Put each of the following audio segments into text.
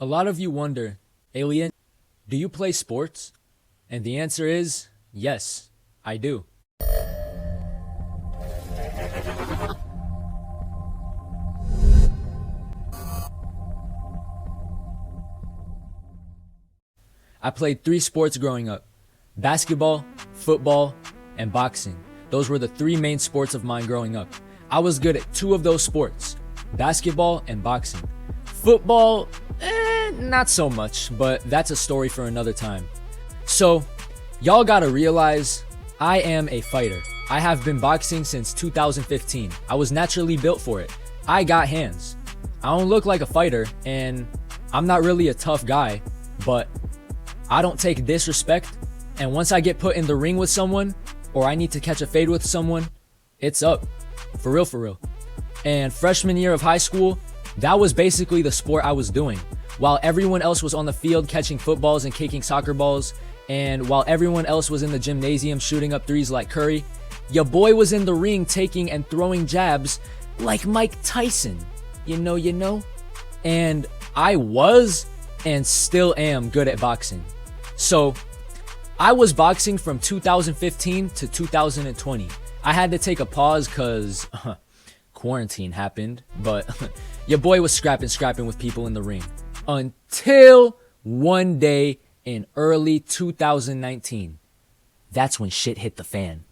A lot of you wonder, Alien, do you play sports? And the answer is yes, I do. I played 3 sports growing up: basketball, football, and boxing. Those were the 3 main sports of mine growing up. I was good at 2 of those sports: basketball and boxing. Football, not so much, but that's a story for another time. So, y'all gotta realize, I am a fighter. I have been boxing since 2015. I was naturally built for it. I got hands. I don't look like a fighter, and I'm not really a tough guy, but I don't take disrespect, and once I get put in the ring with someone, or I need to catch a fade with someone, it's up. For real, for real. And freshman year of high school, that was basically the sport I was doing. While everyone else was on the field catching footballs and kicking soccer balls, and while everyone else was in the gymnasium shooting up threes like Curry, your boy was in the ring taking and throwing jabs like Mike Tyson. You know? And I was, and still am, good at boxing. So, I was boxing from 2015 to 2020. I had to take a pause cause quarantine happened, but your boy was scrapping with people in the ring. Until one day in early 2019. That's when shit hit the fan.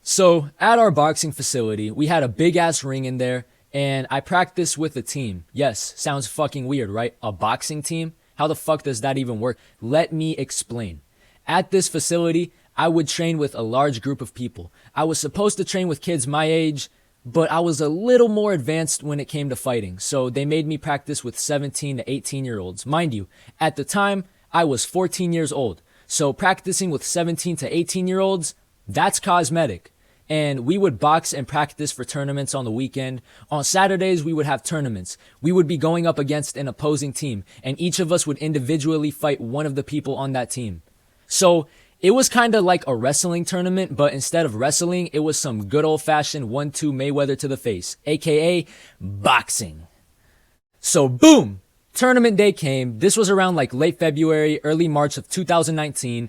So, at our boxing facility, we had a big ass ring in there, and I practiced with a team. Yes, sounds fucking weird, right? A boxing team? How the fuck does that even work? Let me explain. At this facility, I would train with a large group of people. I was supposed to train with kids my age, but I was a little more advanced when it came to fighting, so they made me practice with 17 to 18-year-olds. Mind you, at the time, I was 14 years old, so practicing with 17 to 18-year-olds, that's Cozmetic. And we would box and practice for tournaments on the weekend. On Saturdays, we would have tournaments. We would be going up against an opposing team, and each of us would individually fight one of the people on that team. So, it was kind of like a wrestling tournament, but instead of wrestling, it was some good old-fashioned 1-2 Mayweather to the face, aka boxing. So, boom! Tournament day came. This was around like late February, early March of 2019.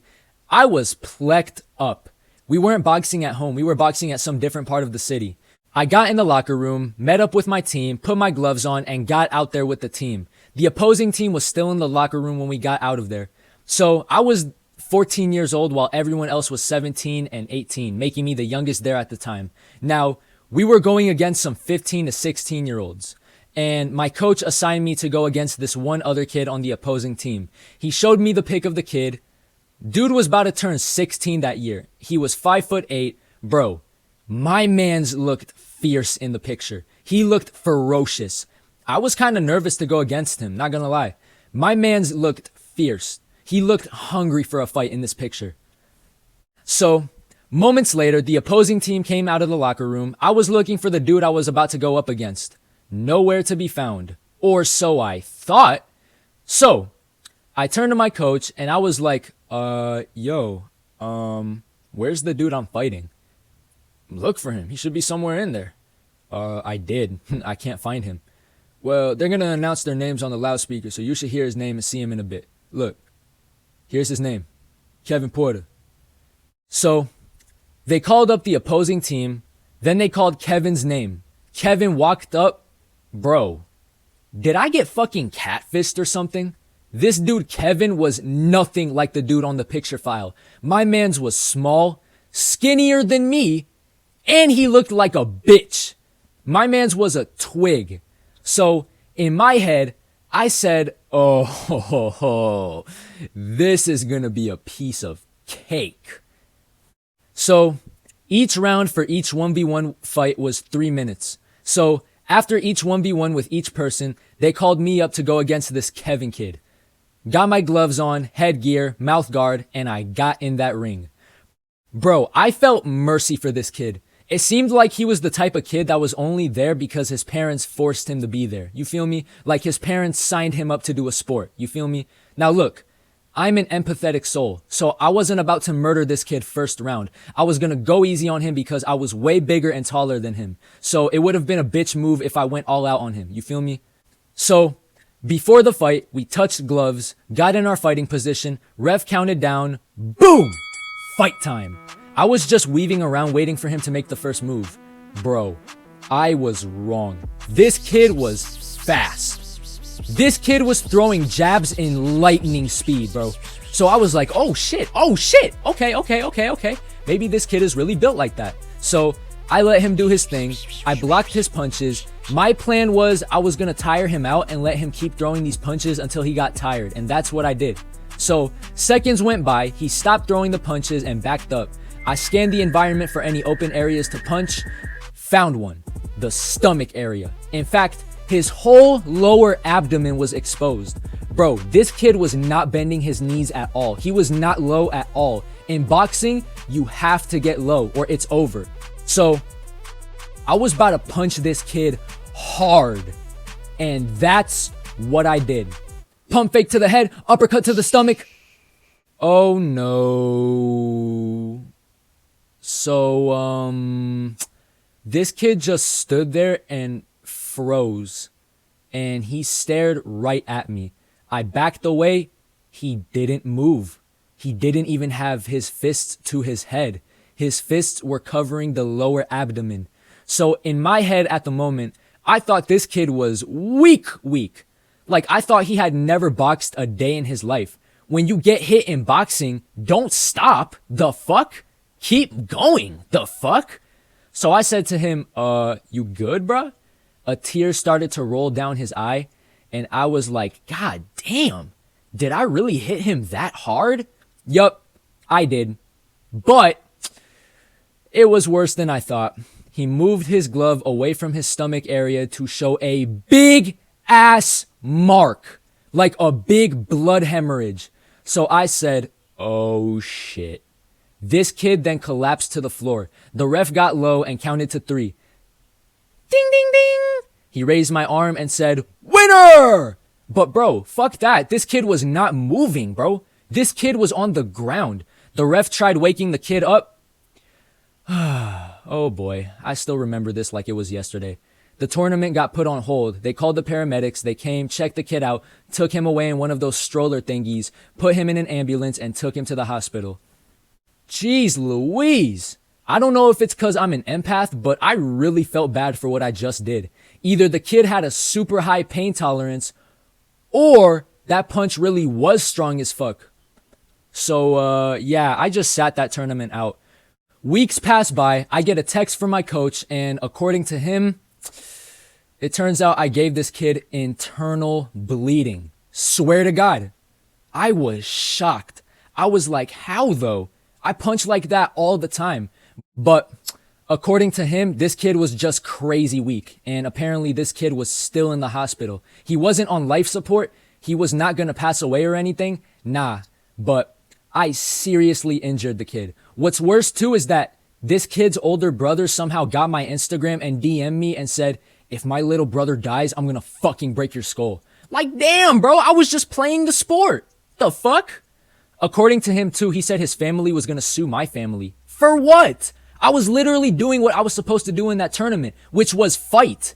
I was plecked up. We weren't boxing at home. We were boxing at some different part of the city. I got in the locker room, met up with my team, put my gloves on, and got out there with the team. The opposing team was still in the locker room when we got out of there. So I was 14 years old while everyone else was 17 and 18, making me the youngest there at the time. Now, we were going against some 15 to 16-year-olds. And my coach assigned me to go against this one other kid on the opposing team. He showed me the pic of the kid. Dude was about to turn 16 that year. He was 5'8". Bro, my mans looked fierce in the picture. He looked ferocious. I was kind of nervous to go against him, not gonna lie. My mans looked fierce. He looked hungry for a fight in this picture. So, moments later, the opposing team came out of the locker room. I was looking for the dude I was about to go up against. Nowhere to be found. Or so I thought. So, I turned to my coach and I was like, where's the dude I'm fighting? Look for him. He should be somewhere in there. I did. I can't find him. Well, they're gonna announce their names on the loudspeaker, so you should hear his name and see him in a bit. Look. Here's his name. Kevin Porter. So, they called up the opposing team. Then they called Kevin's name. Kevin walked up. Bro, did I get fucking catfished or something? This dude Kevin was nothing like the dude on the picture file. My mans was small, skinnier than me, and he looked like a bitch. My mans was a twig. So, in my head, I said, oh, this is gonna be a piece of cake. So, each round for each 1v1 fight was 3 minutes. So, after each 1v1 with each person, they called me up to go against this Kevin kid. Got my gloves on, headgear, mouth guard, and I got in that ring. Bro, I felt mercy for this kid. It seemed like he was the type of kid that was only there because his parents forced him to be there. You feel me? Like his parents signed him up to do a sport. You feel me? Now look, I'm an empathetic soul, so I wasn't about to murder this kid first round. I was gonna go easy on him because I was way bigger and taller than him. So it would have been a bitch move if I went all out on him. You feel me? So Before the fight, we touched gloves, got in our fighting position, ref counted down, boom! Fight time. I was just weaving around waiting for him to make the first move. Bro, I was wrong. This kid was fast. This kid was throwing jabs in lightning speed, bro. So I was like, oh shit, okay. Maybe this kid is really built like that. So I let him do his thing. I blocked his punches. My plan was I was gonna tire him out and let him keep throwing these punches until he got tired, and that's what I did. So seconds went by, he stopped throwing the punches and backed up. I scanned the environment for any open areas to punch, found one, the stomach area. In fact, his whole lower abdomen was exposed. Bro, this kid was not bending his knees at all. He was not low at all. In boxing, you have to get low or it's over. So I was about to punch this kid hard, and that's what I did. Pump fake to the head, uppercut to the stomach. Oh no. So, this kid just stood there and froze, and he stared right at me. I backed away. He didn't move. He didn't even have his fists to his head. His fists were covering the lower abdomen. So in my head at the moment, I thought this kid was weak. Like, I thought he had never boxed a day in his life. When you get hit in boxing, don't stop. The fuck? Keep going. The fuck? So I said to him, you good, bruh? A tear started to roll down his eye, and I was like, God damn, did I really hit him that hard? Yup, I did. But it was worse than I thought. He moved his glove away from his stomach area to show a big ass mark, like a big blood hemorrhage. So I said, oh shit. This kid then collapsed to the floor. The ref got low and counted to 3. Ding, ding, ding. He raised my arm and said, winner! But bro, fuck that. This kid was not moving, bro. This kid was on the ground. The ref tried waking the kid up. Oh boy, I still remember this like it was yesterday. The tournament got put on hold. They called the paramedics. They came, checked the kid out, took him away in one of those stroller thingies, put him in an ambulance, and took him to the hospital. Jeez Louise. I don't know if it's because I'm an empath, but I really felt bad for what I just did. Either the kid had a super high pain tolerance, or that punch really was strong as fuck. So, yeah, I just sat that tournament out. Weeks pass by, I get a text from my coach, and according to him, it turns out I gave this kid internal bleeding. Swear to God. I was shocked. I was like, how though? I punch like that all the time. But according to him, this kid was just crazy weak. And apparently this kid was still in the hospital. He wasn't on life support. He was not going to pass away or anything. Nah. But I seriously injured the kid. What's worse too is that this kid's older brother somehow got my Instagram and DM'd me and said, if my little brother dies, I'm going to fucking break your skull. Like, damn, bro, I was just playing the sport. The fuck? According to him too, he said his family was going to sue my family. For what? I was literally doing what I was supposed to do in that tournament, which was fight.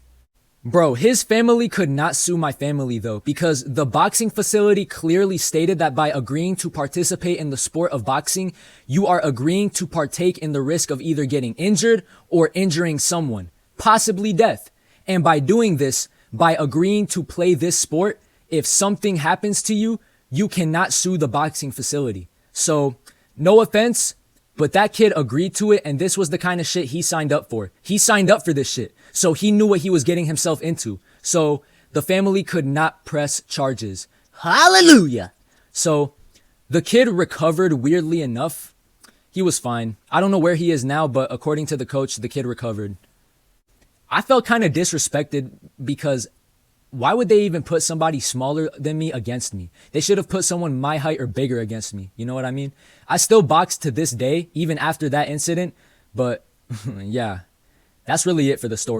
Bro, his family could not sue my family though, because the boxing facility clearly stated that by agreeing to participate in the sport of boxing, you are agreeing to partake in the risk of either getting injured or injuring someone, possibly death. And by doing this, by agreeing to play this sport, if something happens to you, you cannot sue the boxing facility. So, no offense, but that kid agreed to it, and this was the kind of shit he signed up for. He signed up for this shit, so he knew what he was getting himself into. So, the family could not press charges. Hallelujah! So, the kid recovered weirdly enough. He was fine. I don't know where he is now, but according to the coach, the kid recovered. I felt kind of disrespected because why would they even put somebody smaller than me against me? They should have put someone my height or bigger against me. You know what I mean? I still box to this day, even after that incident. But yeah, that's really it for the story.